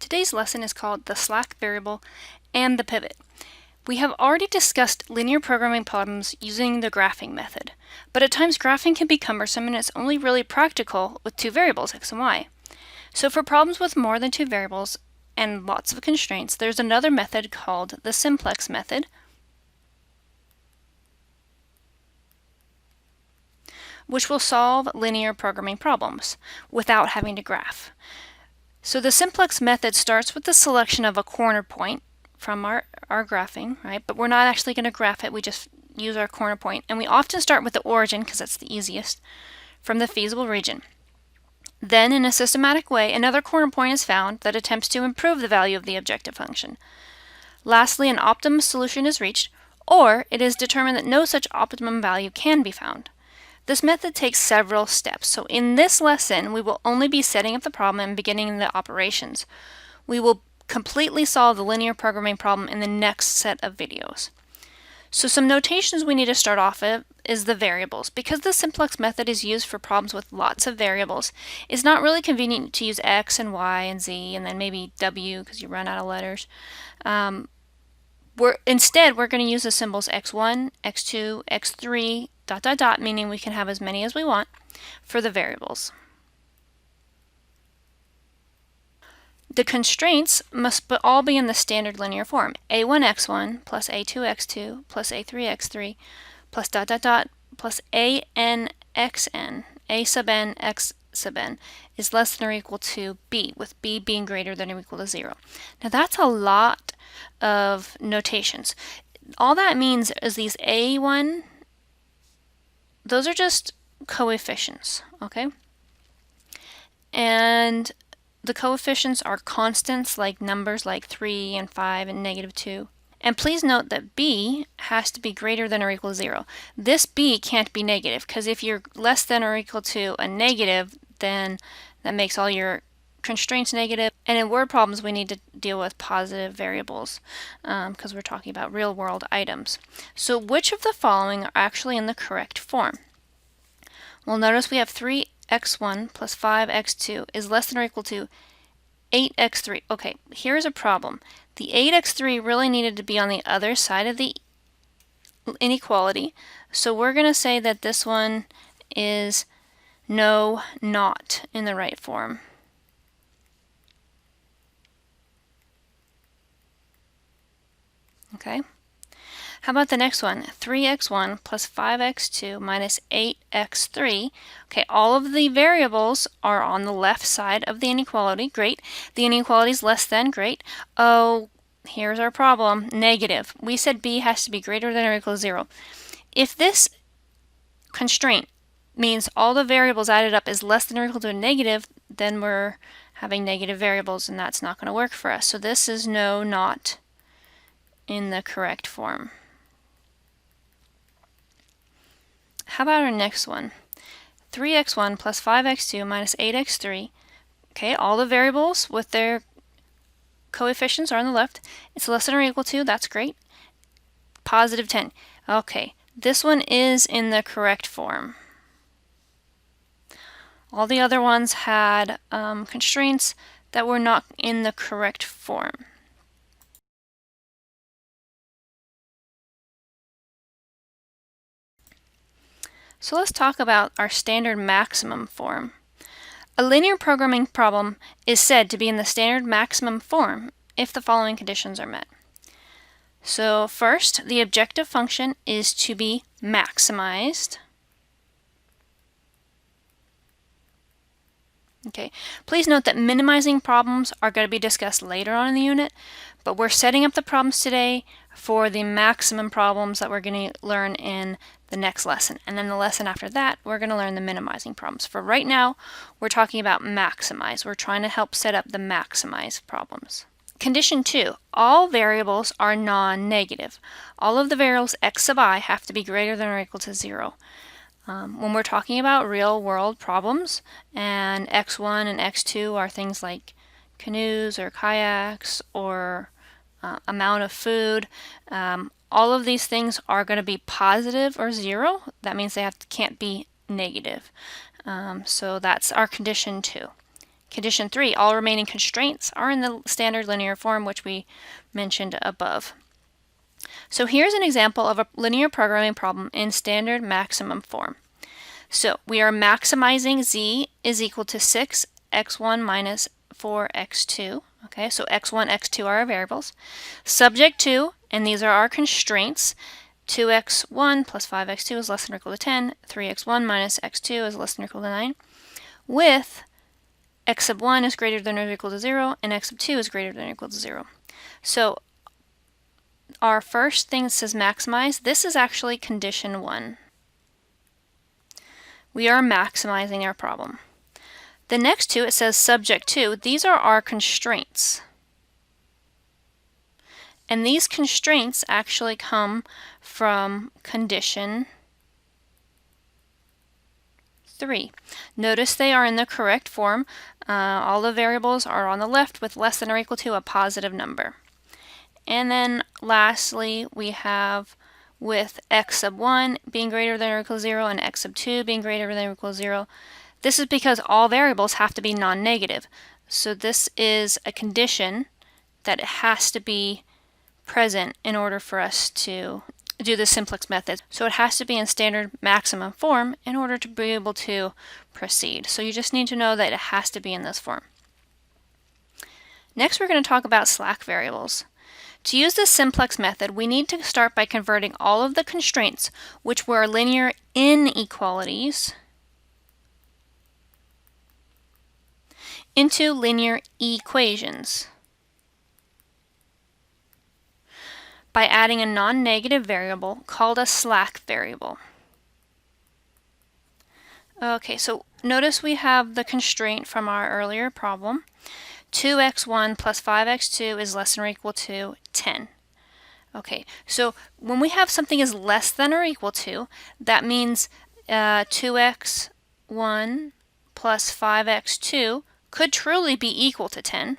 Today's lesson is called the slack variable and the pivot. We have already discussed linear programming problems using the graphing method, but at times graphing can be cumbersome and it's only really practical with two variables, x and y. So for problems with more than two variables and lots of constraints, there's another method called the simplex method, which will solve linear programming problems without having to graph. So the simplex method starts with the selection of a corner point from our graphing, right? But we're not actually going to graph it, we just use our corner point. And we often start with the origin, because that's the easiest, from the feasible region. Then, in a systematic way, another corner point is found that attempts to improve the value of the objective function. Lastly, an optimum solution is reached, or it is determined that no such optimum value can be found. This method takes several steps, so in this lesson we will only be setting up the problem and beginning the operations. We will completely solve the linear programming problem in the next set of videos. So some notations we need to start off with is the variables. Because the simplex method is used for problems with lots of variables, it's not really convenient to use x and y and z and then maybe w because you run out of letters. Instead, we're going to use the symbols x1, x2, x3, ... meaning we can have as many as we want for the variables. The constraints must all be in the standard linear form. a1x1 plus a2x2 plus a3x3 plus ... plus a(n)xn, a sub n x sub n is less than or equal to b, with b being greater than or equal to 0. Now that's a lot of notations. All that means is these a1, those are just coefficients, okay? And the coefficients are constants like numbers like 3 and 5 and -2. And please note that b has to be greater than or equal to 0. This b can't be negative, because if you're less than or equal to a negative, then that makes all your constraints negative. And in word problems we need to deal with positive variables because we're talking about real world items. So which of the following are actually in the correct form? Well, notice we have 3x1 plus 5x2 is less than or equal to 8x3. Okay, here's a problem. The 8x3 really needed to be on the other side of the inequality, so we're going to say that this one is not in the right form. Okay. How about the next one? 3x1 plus 5x2 minus 8x3. Okay, all of the variables are on the left side of the inequality. Great. The inequality is less than. Great. Oh, here's our problem. Negative. We said b has to be greater than or equal to 0. If this constraint means all the variables added up is less than or equal to a negative, then we're having negative variables, and that's not going to work for us. So this is not in the correct form. How about our next one? 3x1 plus 5x2 minus 8x3. Okay, all the variables with their coefficients are on the left. It's less than or equal to, that's great. Positive 10. Okay, this one is in the correct form. All the other ones had constraints that were not in the correct form. So let's talk about our standard maximum form. A linear programming problem is said to be in the standard maximum form if the following conditions are met. So first, the objective function is to be maximized. Okay, please note that minimizing problems are going to be discussed later on in the unit, but we're setting up the problems today for the maximum problems that we're going to learn in the next lesson. And then the lesson after that, we're going to learn the minimizing problems. For right now, we're talking about maximize. We're trying to help set up the maximize problems. Condition 2, all variables are non-negative. All of the variables x sub I have to be greater than or equal to 0. When we're talking about real world problems, and x1 and x2 are things like canoes or kayaks or amount of food, all of these things are going to be positive or 0. That means they can't be negative. So that's our condition 2. Condition 3, all remaining constraints are in the standard linear form, which we mentioned above. So here's an example of a linear programming problem in standard maximum form. So we are maximizing z is equal to 6x1 minus 4x2. Okay, so x1, x2 are our variables. Subject to, and these are our constraints, 2x1 plus 5x2 is less than or equal to 10, 3x1 minus x2 is less than or equal to 9, with x sub 1 is greater than or equal to 0, and x sub 2 is greater than or equal to 0. So our first thing that says maximize, this is actually condition 1. We are maximizing our problem. The next two, it says subject to. These are our constraints. And these constraints actually come from condition 3. Notice they are in the correct form. All the variables are on the left with less than or equal to a positive number. And then lastly, we have with x sub 1 being greater than or equal to 0 and x sub 2 being greater than or equal to 0. This is because all variables have to be non-negative. So this is a condition that it has to be present in order for us to do the simplex method. So it has to be in standard maximum form in order to be able to proceed. So you just need to know that it has to be in this form. Next, we're going to talk about slack variables. To use the simplex method, we need to start by converting all of the constraints, which were linear inequalities, into linear equations by adding a non-negative variable called a slack variable. Okay, so notice we have the constraint from our earlier problem. 2x1 plus 5x2 is less than or equal to 10. Okay, so when we have something is less than or equal to, that means 2x1 plus 5x2 could truly be equal to 10,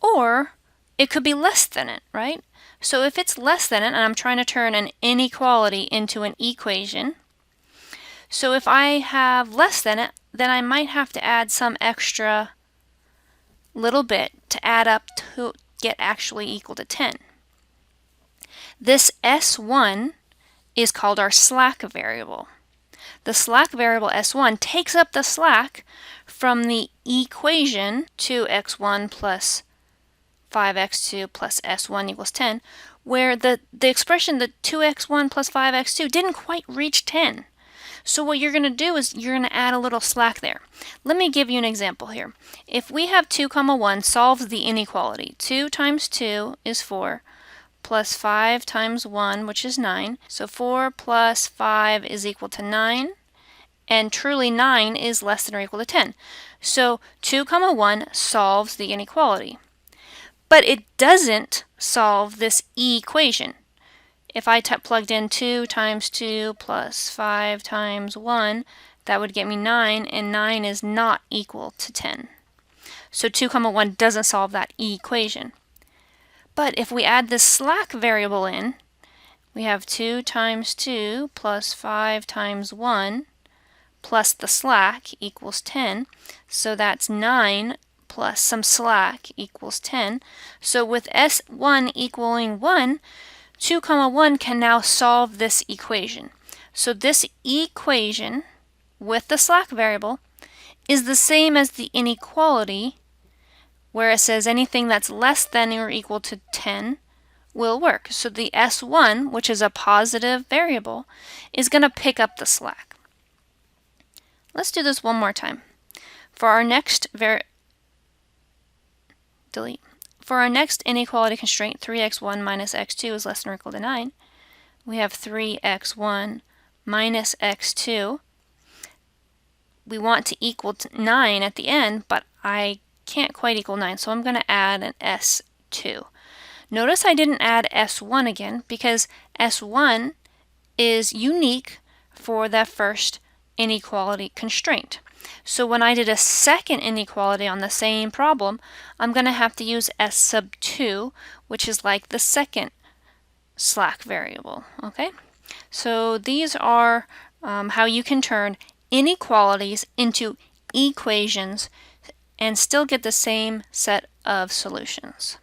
or it could be less than it, right? So if it's less than it, and I'm trying to turn an inequality into an equation, so if I have less than it, then I might have to add some extra little bit to add up to get actually equal to 10. This S1 is called our slack variable. The slack variable S1 takes up the slack from the equation 2x1 plus 5x2 plus S1 equals 10, where the expression the 2x1 plus 5x2 didn't quite reach 10. So what you're going to do is you're going to add a little slack there. Let me give you an example here. If we have 2, 1 solves the inequality. 2 times 2 is 4, plus 5 times 1, which is 9. So 4 plus 5 is equal to 9, and truly 9 is less than or equal to 10. So 2, 1 solves the inequality. But it doesn't solve this equation. If I plugged in 2 times 2 plus 5 times 1, that would get me 9, and 9 is not equal to 10. So 2, 1 doesn't solve that equation. But if we add this slack variable in, we have 2 times 2 plus 5 times 1 plus the slack equals 10. So that's 9 plus some slack equals 10. So with S1 equaling 1, 2, 1 can now solve this equation. So this equation with the slack variable is the same as the inequality, where it says anything that's less than or equal to 10 will work. So the S1, which is a positive variable, is going to pick up the slack. Let's do this one more time. For our next For our next inequality constraint, 3x1 minus x2 is less than or equal to 9, we have 3x1 minus x2. We want to equal to 9 at the end, but I can't quite equal 9, so I'm going to add an s2. Notice I didn't add s1 again because s1 is unique for that first inequality constraint. So when I did a second inequality on the same problem, I'm going to have to use s sub 2, which is like the second slack variable. Okay, so these are how you can turn inequalities into equations and still get the same set of solutions.